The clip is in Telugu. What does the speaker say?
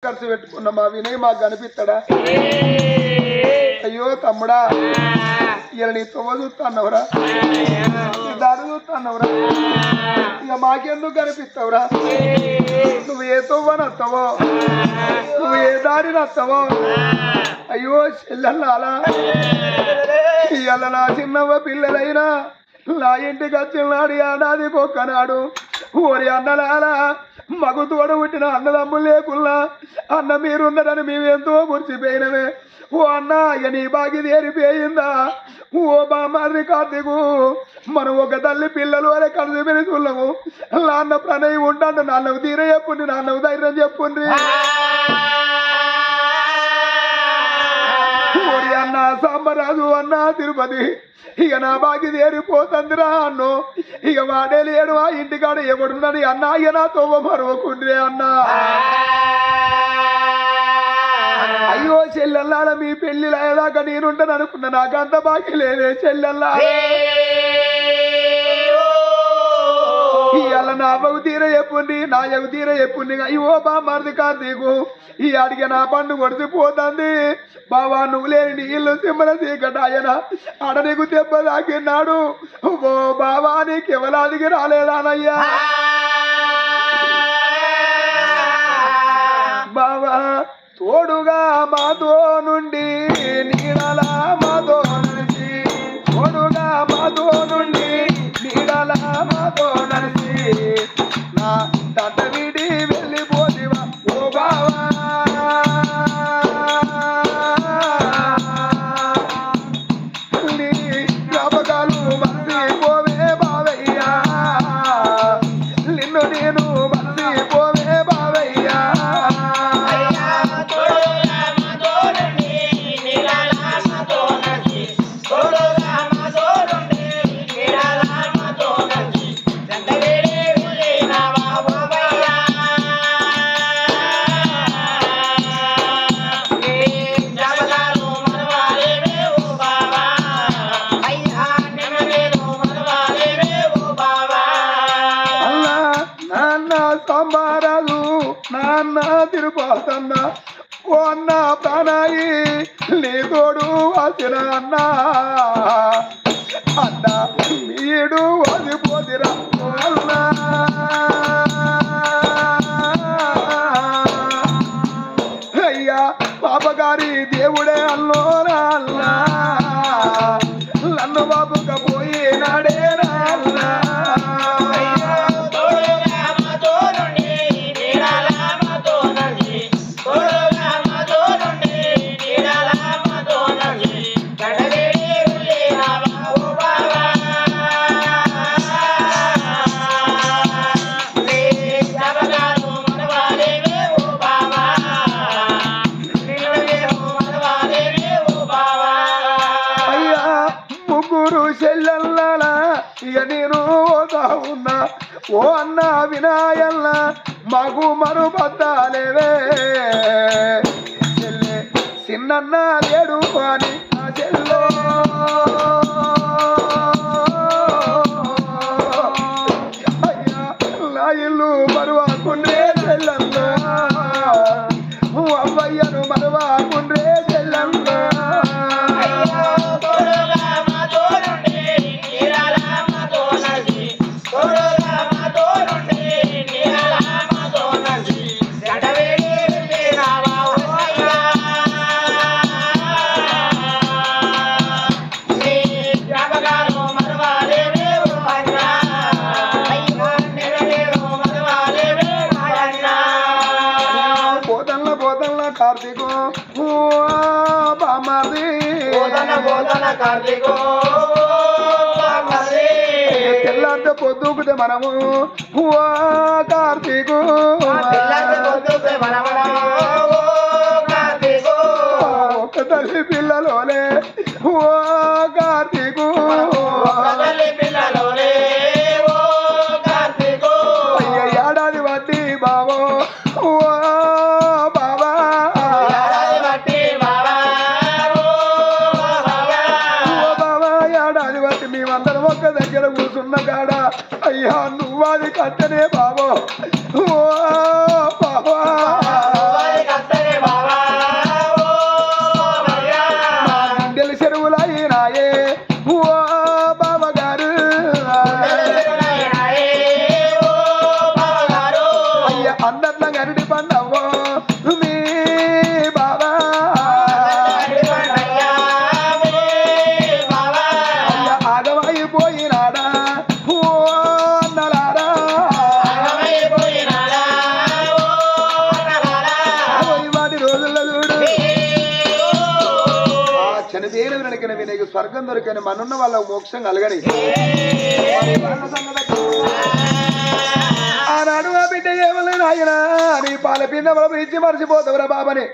ఖర్చు పెట్టుకున్న మా వినయ్ మాకు కనిపిస్తాడా? అయ్యో తమ్ముడా, ఇలా నీ తొవ్వ చూస్తాన్నవరా, నీ దారి చూస్తాన్నవరా, ఇక మాకెందుకు కనిపిస్తావురా? నువ్వు ఏ తొవ్వ నస్తావో, నువ్వు ఏ దారి నస్తావో, అయ్యో చెల్లెల్లాలా, ఇవాళ నా చిన్నవ్వ పిల్లలైనా నా ఇంటికి వచ్చినాడు ఏడాది ఒక్కనాడు. ఓరి అన్నలాలా, మగు తోడు పుట్టిన అన్నదమ్ములు లేకున్నా అన్న మీరున్నారని మేమెంతో మురిసిపోయినవే. ఓ అన్న ఇక నీ బాగి తేరిపోయిందా? ఓ బామ్మారి కార్తీకు, మనం ఒక తల్లి పిల్లలు అనే కలిసి పెరుగుతున్నాము. నాన్న ప్రణయం ఉంటాడు, నాన్నకు తీర చెప్పుండి, నాన్నకు ధైర్యం చెప్పుండ్రి. ఓరి అన్న సాంబరాజు, అన్న తిరుపతి, ఇక నా బాకి తేరిపోతుందిరా అన్నో. ఇక వాడే లేడు, ఆ ఇంటికాడ ఎవడున్నది అన్న, ఇక నా తోవ మరవకుండ్రే అన్న. అయ్యో చెల్లెల్లాడ, మీ పెళ్లి అయ్యేదాకా నేనుంటాను అనుకున్నా, నాకంత బాకి లేదే చెల్లెల్లా. ఇవాళ నా అవ్వకు తీర చెప్పుండి, నా ఎగు తీర చెప్పుండి. అయ్యో బామ్మది కార్తీకు, ఈ అడిగే నా పండు కొడిసిపోతుంది. బావా నువ్వు లేని నీ ఇల్లు సింహల చీకట ఆయన ఆడ నీకు దెబ్బ తాకిన్నాడు. ఓ బావా నీకు ఎవలాదికి రాలేదానయ్యా? బావా తోడుగా మాతో నుండి, నీడలా మాతో నడిచి, తోడుగా మాతో నుండి, నీడలా మాతో నడిచి, నా తంట విడి వెళ్ళిపోతివా ఓ బావా? నీ జ్ఞాపకాలు మర్చిపోవే బావయ్యా, నిన్ను నేను మర్చిపోవే బావయ్యా. సాంబారాలు నాన్న తిరుపతన్న, ఓ అన్న ప్రాణాయి నీ తోడు వాసిన అన్న, అన్న మీడు వదిపోతిరా అన్న. అయ్యా పాపగారి దేవుడే అల్లోరా అన్న, నన్ను బాబుగా పోయినాడే అన్న. చెల్లెల్లా ఇక నేను పోతా ఉన్నా, ఓ అన్న వినాయల్ల మాకు మరుపద్దాలేవే. చెల్లె చిన్నన్న లేడు అని నా చెల్లో, అయ్యా నా ఇల్లు మరువాకుండ్రే చెల్లెల్లో, అవ్వయ్యను మరువాకుండ్రే చెల్లెల్లో. కార్తీకో బామ్మది, తెల్లంత పొద్దుకుతే మనము ఓ కార్తీకు, ఒక తల్లి పిల్లలోనే ఓ కార్తీకు, అయ్య ఏడాది బట్టి బావో ఓ బావా, ఏడాది బట్టి మేమందరం ఒక్క దగ్గర కూర్చున్న కాడ అయ్యా నువ్వు అది కట్టనే బావో ఓ బావా. అందట్లా గరిడి పండవో మీ బాబా ఆగమైపోయినాడా ఓ అన్నలారా వాటి రోజుల్లో చూడు చనిపోయిన వెనకన వినకు స్వర్గం దొరికని మనున్న వాళ్ళ మోక్షం కలగని ఆనాడు ఆ బిడ్డ ఏమలేదు ఆయన నీ పాల పిండ ఇచ్చి మర్చిపోతావురా బాబని